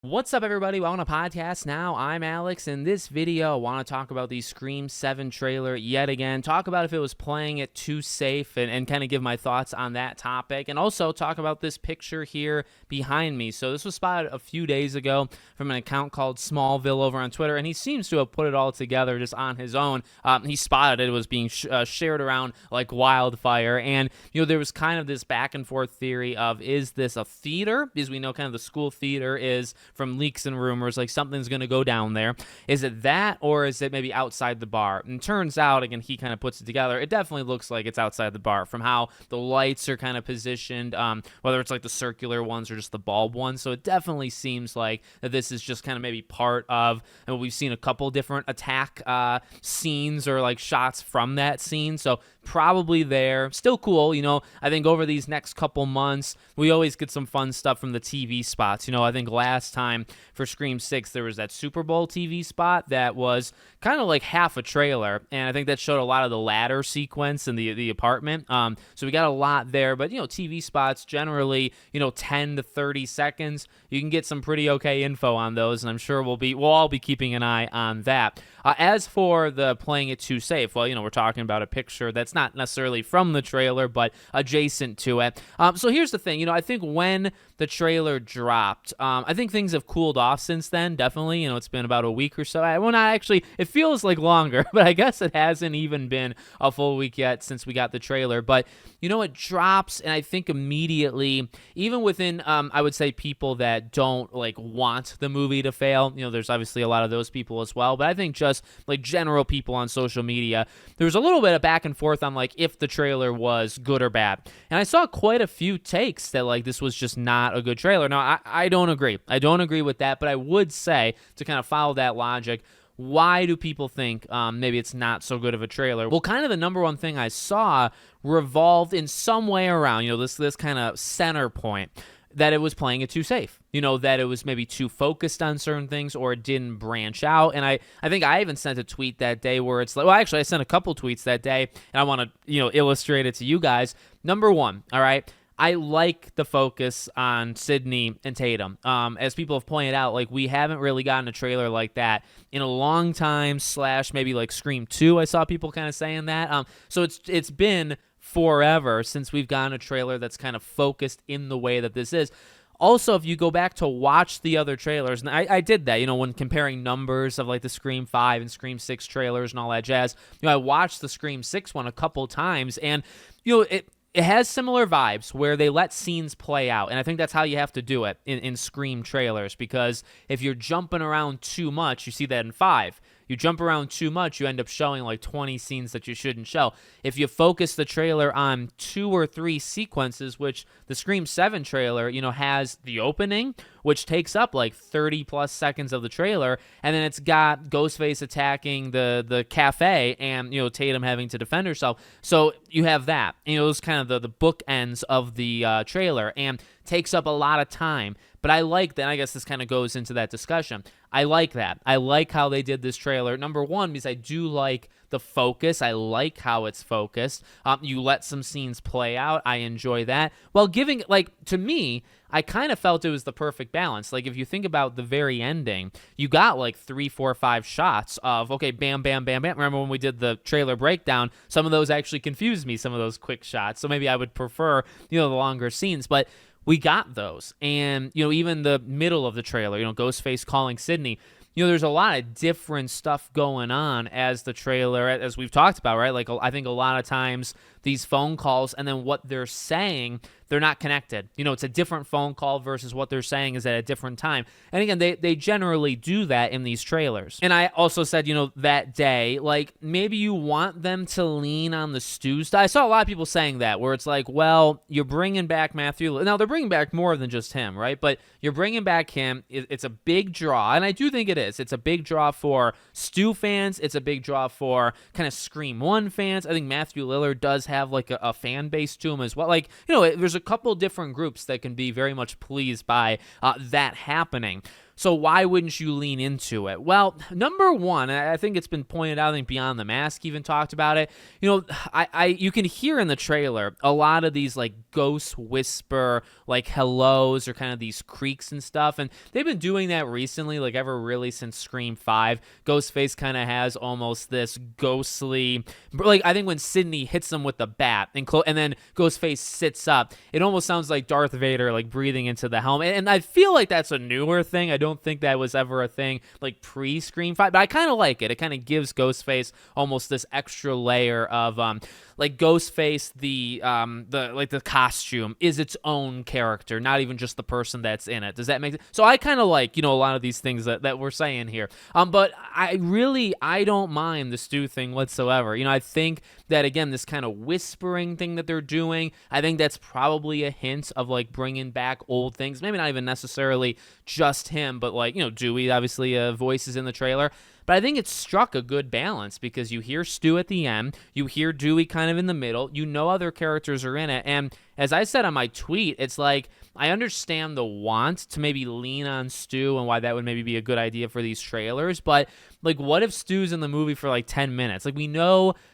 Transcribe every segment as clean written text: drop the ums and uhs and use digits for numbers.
What's up, everybody? Welcome to Podcast Now. I'm Alex. In this video, I want to talk about the Scream 7 trailer yet again, talk about if it was playing it too safe, and kind of give my thoughts on that topic, and also talk about this picture here behind me. So this was spotted a few days ago from an account called Smallville over on Twitter, and he seems to have put it all together just on his own. He spotted it was being shared around like wildfire, and there was kind of this back and forth theory of, is this a theater? Because we know kind of the school theater is, from leaks and rumors, like something's going to go down there. Is it that, or is it maybe outside the bar? And turns out, again, he kind of puts it together, it definitely looks like it's outside the bar from how the lights are kind of positioned, whether it's like the circular ones or just the bulb ones. So it definitely seems like that this is just kind of maybe part of, and we've seen a couple different attack scenes or like shots from that scene. So probably there. Still cool. I think over these next couple months, we always get some fun stuff from the TV spots. I think last time for Scream 6, there was that Super Bowl TV spot that was kind of like half a trailer, and I think that showed a lot of the ladder sequence in the apartment. So we got a lot there, but TV spots generally 10 to 30 seconds. You can get some pretty okay info on those, and I'm sure we'll all be keeping an eye on that. As for the playing it too safe, well, we're talking about a picture that's not necessarily from the trailer, but adjacent to it. So here's the thing, I think when the trailer dropped, I think things have cooled off since then, definitely. It's been about a week or so. Well, not actually, it feels like longer, but I guess it hasn't even been a full week yet since we got the trailer. But, it drops, and I think immediately, even within, I would say, people that don't, want the movie to fail, there's obviously a lot of those people as well, but I think just, general people on social media, there was a little bit of back and forth on, if the trailer was good or bad. And I saw quite a few takes that, this was just not a good trailer. Now, I don't agree. I don't agree with that, but I would say, to kind of follow that logic, why do people think maybe it's not so good of a trailer? Well, kind of the number one thing I saw revolved in some way around, this kind of center point, that it was playing it too safe. That it was maybe too focused on certain things, or it didn't branch out. And I think I even sent a tweet that day where it's like, well, actually, I sent a couple tweets that day, and I want to, illustrate it to you guys. Number one, all right, I like the focus on Sydney and Tatum. As people have pointed out, we haven't really gotten a trailer like that in a long time, / maybe Scream 2. I saw people kind of saying that. So it's been forever since we've gotten a trailer that's kind of focused in the way that this is. Also, if you go back to watch the other trailers, and I did that, when comparing numbers of the Scream 5 and Scream 6 trailers and all that jazz, I watched the Scream 6 one a couple times, and, it has similar vibes where they let scenes play out, and I think that's how you have to do it in Scream trailers, because if you're jumping around too much, you see that in 5. You jump around too much, you end up showing 20 scenes that you shouldn't show. If you focus the trailer on 2 or 3 sequences, which the Scream 7 trailer, has the opening, which takes up 30 plus seconds of the trailer, and then it's got Ghostface attacking the cafe and, Tatum having to defend herself. So you have that. Those kind of the bookends of the trailer, and takes up a lot of time. But I like that. I guess this kind of goes into that discussion. I like that. I like how they did this trailer. Number one, because I do like the focus. I like how it's focused. You let some scenes play out. I enjoy that. Well, giving, to me, I kind of felt it was the perfect balance. If you think about the very ending, you got 3, 4, 5 shots of, okay, bam, bam, bam, bam. Remember when we did the trailer breakdown, some of those actually confused me, some of those quick shots. So maybe I would prefer, the longer scenes. But we got those. And, even the middle of the trailer, Ghostface calling Sydney, there's a lot of different stuff going on as the trailer, as we've talked about, right? I think a lot of times these phone calls and then what they're saying, they're not connected. It's a different phone call versus what they're saying is at a different time. And again, they generally do that in these trailers. And I also said, that day, maybe you want them to lean on the Stu style. I saw a lot of people saying that, where it's well, you're bringing back Matthew. Now, they're bringing back more than just him, right? But you're bringing back him. It's a big draw, and I do think it is. It's a big draw for Stu fans. It's a big draw for kind of Scream 1 fans. I think Matthew Lillard does have a fan base to him as well. There's a couple different groups that can be very much pleased by that happening. So why wouldn't you lean into it? Well, number one, I think it's been pointed out, I think Beyond the Mask even talked about it. You can hear in the trailer a lot of these like ghost whisper, like hellos or kind of these creaks and stuff. And they've been doing that recently, like ever really since Scream 5. Ghostface kind of has almost this ghostly, like I think when Sidney hits him with the bat and then Ghostface sits up, it almost sounds like Darth Vader like breathing into the helmet. And I feel like that's a newer thing. I don't think that was ever a thing like pre-Scream 5, but I kind of like it. It kind of gives Ghostface almost this extra layer of like Ghostface, the costume is its own character, not even just the person that's in it. Does that make sense? So I kind of like, a lot of these things that we're saying here. But I don't mind the Stu thing whatsoever. I think that, again, this kind of whispering thing that they're doing, I think that's probably a hint of like bringing back old things. Maybe not even necessarily just him, but like, Dewey obviously voices in the trailer. But I think it struck a good balance because you hear Stu at the end, you hear Dewey kind of in the middle, other characters are in it. And as I said on my tweet, it's like I understand the want to maybe lean on Stu and why that would maybe be a good idea for these trailers. But like, what if Stu's in the movie for like 10 minutes? Like,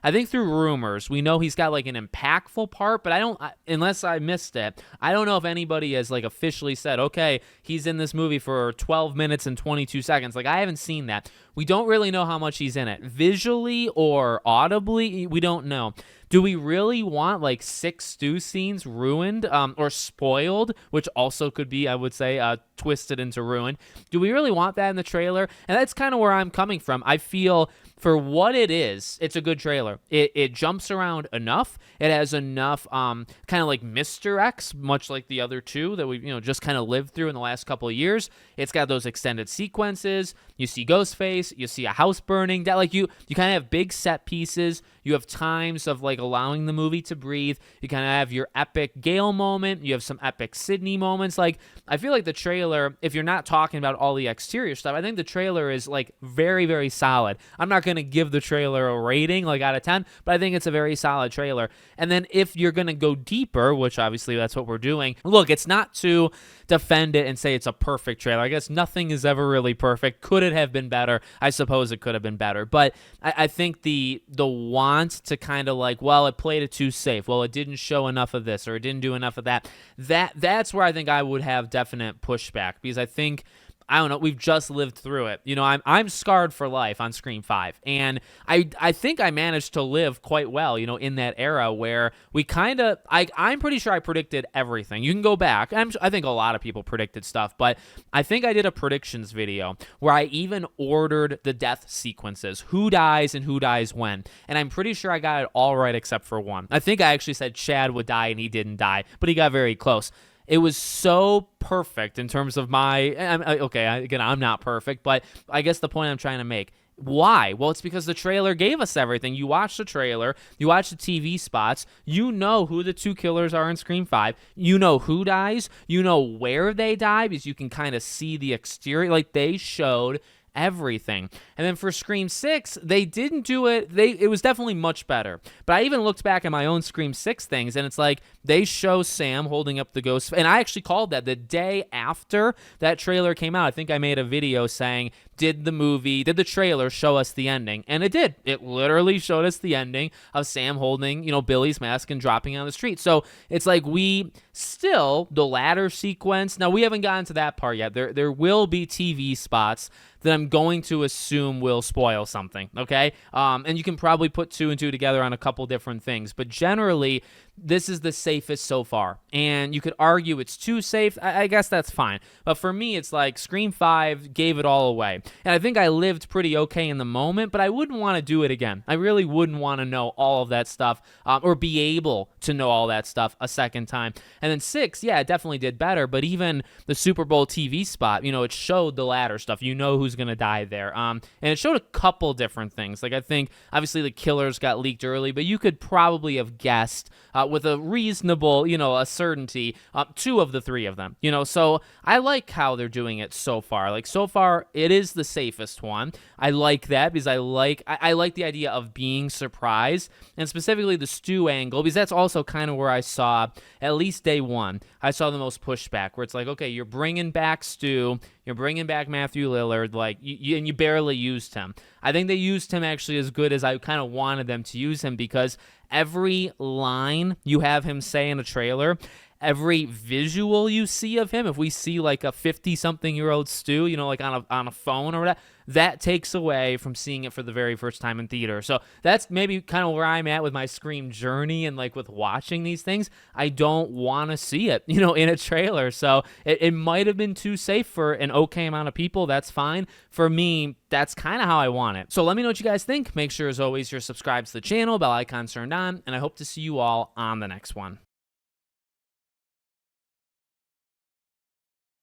I think through rumors, we know he's got like an impactful part, but unless I missed it, I don't know if anybody has like officially said, okay, he's in this movie for 12 minutes and 22 seconds. Like, I haven't seen that. We don't really know how much he's in it. Visually or audibly, we don't know. Do we really want like 6 Stu scenes ruined or spoiled, which also could be, I would say, twisted into ruined? Do we really want that in the trailer? And that's kind of where I'm coming from. I feel for what it is, it's a good trailer. It jumps around enough. It has enough kind of like misdirects, much like the other two that we've just kind of lived through in the last couple of years. It's got those extended sequences. You see Ghostface. You see a house burning. That like you kind of have big set pieces. You have times of like allowing the movie to breathe. You kind of have your epic Gale moment. You have some epic Sydney moments. Like, I feel like the trailer, if you're not talking about all the exterior stuff, I think the trailer is like very, very solid. I'm not going to give the trailer a rating like out of 10, but I think it's a very solid trailer. And then if you're going to go deeper, which obviously that's what we're doing, look, it's not to defend it and say it's a perfect trailer. I guess nothing is ever really perfect. Could it have been better? I suppose it could have been better. But I think the want to kind of like, well, it played it too safe. Well, it didn't show enough of this or it didn't do enough of that. That's where I think I would have definite pushback because I think, I don't know, we've just lived through it. I'm scarred for life on Scream 5. And I think I managed to live quite well, in that era where we kind of, I'm pretty sure I predicted everything. You can go back. I think a lot of people predicted stuff, but I think I did a predictions video where I even ordered the death sequences, who dies and who dies when. And I'm pretty sure I got it all right except for one. I think I actually said Chad would die and he didn't die, but he got very close. It was so perfect in terms of I'm not perfect, but I guess the point I'm trying to make. Why? Well, it's because the trailer gave us everything. You watch the trailer, you watch the TV spots, you know who the 2 killers are in Scream 5, you know who dies, you know where they die because you can kind of see the exterior. Like, they showed everything. And then for Scream 6, they didn't do it. It was definitely much better. But I even looked back at my own Scream 6 things, and it's like they show Sam holding up the ghost. And I actually called that the day after that trailer came out. I think I made a video saying, did the trailer show us the ending? And it did. It literally showed us the ending of Sam holding, Billy's mask and dropping on the street. So it's like the ladder sequence. Now, we haven't gotten to that part yet. There will be TV spots that I'm going to assume will spoil something, okay? And you can probably put 2 and 2 together on a couple different things. But generally, this is the safest so far. And you could argue it's too safe. I guess that's fine. But for me, it's like Scream 5 gave it all away. And I think I lived pretty okay in the moment, but I wouldn't want to do it again. I really wouldn't want to know all of that stuff or be able to know all that stuff a second time. And then 6, yeah, it definitely did better. But even the Super Bowl TV spot, it showed the ladder stuff. You know who's going to die there. And it showed a couple different things. Like, I think, obviously, the killers got leaked early, but you could probably have guessed with a reasonable, a certainty, 2 of the 3 of them, so I like how they're doing it so far. Like, so far, it is the safest one. I like that because I like the idea of being surprised, and specifically the Stu angle, because that's also kind of where I saw, at least day one, I saw the most pushback, where it's like, okay, you're bringing back Stu, you're bringing back Matthew Lillard, like, and you barely used him. I think they used him actually as good as I kind of wanted them to use him, because every line you have him say in a trailer, every visual you see of him, if we see like a 50-something-year-old Stu, you know, like on a phone or whatever, that takes away from seeing it for the very first time in theater. So that's maybe kind of where I'm at with my Scream journey, and like with watching these things, I don't want to see it, you know, in a trailer. So it might have been too safe for an okay amount of people. That's fine. For me, that's kind of how I want it. So let me know what you guys think. Make sure, as always, you're subscribed to the channel, bell icon turned on, and I hope to see you all on the next one.